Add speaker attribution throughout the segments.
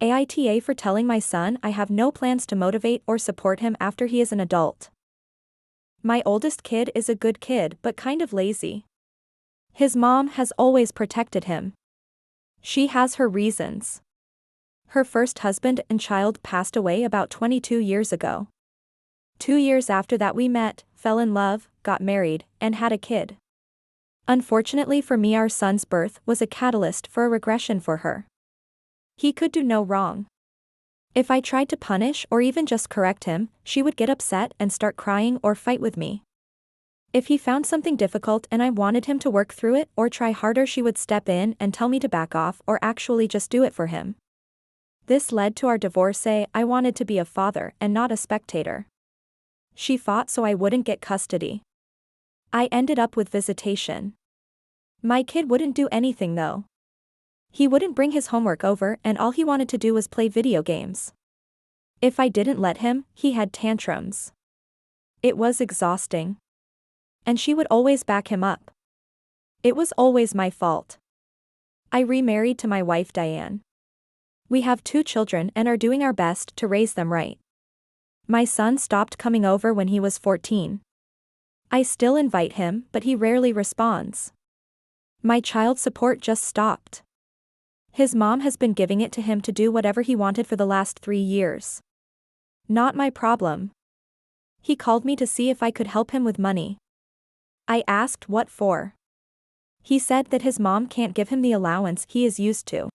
Speaker 1: AITA for telling my son I have no plans to motivate or support him after he is an adult. My oldest kid is a good kid but kind of lazy. His mom has always protected him. She has her reasons. Her first husband and child passed away about 22 years ago. 2 years after that we met, fell in love, got married, and had a kid. Unfortunately for me, our son's birth was a catalyst for a regression for her. He could do no wrong. If I tried to punish or even just correct him, she would get upset and start crying or fight with me. If he found something difficult and I wanted him to work through it or try harder, she would step in and tell me to back off or actually just do it for him. This led to our divorce. I wanted to be a father and not a spectator. She fought so I wouldn't get custody. I ended up with visitation. My kid wouldn't do anything though. He wouldn't bring his homework over and all he wanted to do was play video games. If I didn't let him, he had tantrums. It was exhausting. And she would always back him up. It was always my fault. I remarried to my wife Diane. We have 2 children and are doing our best to raise them right. My son stopped coming over when he was 14. I still invite him, but he rarely responds. My child support just stopped. His mom has been giving it to him to do whatever he wanted for the last 3 years. Not my problem. He called me to see if I could help him with money. I asked what for. He said that his mom can't give him the allowance he is used to.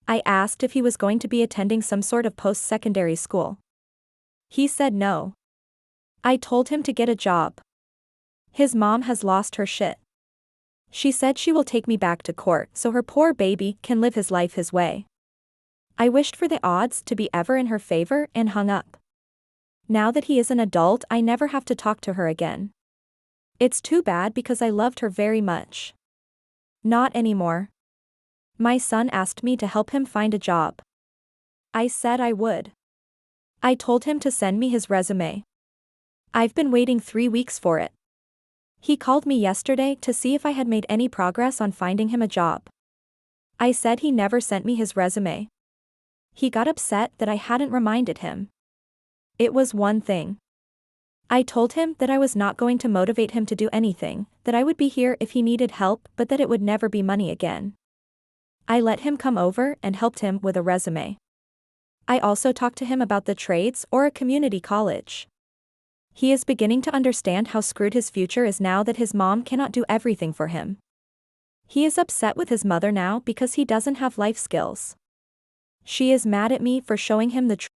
Speaker 1: I asked if he was going to be attending some sort of post-secondary school. He said no. I told him to get a job. His mom has lost her shit. She said she will take me back to court so her poor baby can live his life his way. I wished for the odds to be ever in her favor and hung up. Now that he is an adult, I never have to talk to her again. It's too bad because I loved her very much. Not anymore. My son asked me to help him find a job. I said I would. I told him to send me his resume. I've been waiting 3 weeks for it. He called me yesterday to see if I had made any progress on finding him a job. I said he never sent me his resume. He got upset that I hadn't reminded him. It was one thing. I told him that I was not going to motivate him to do anything, that I would be here if he needed help, but that it would never be money again. I let him come over and helped him with a resume. I also talked to him about the trades or a community college. He is beginning to understand how screwed his future is now that his mom cannot do everything for him. He is upset with his mother now because he doesn't have life skills. She is mad at me for showing him the truth.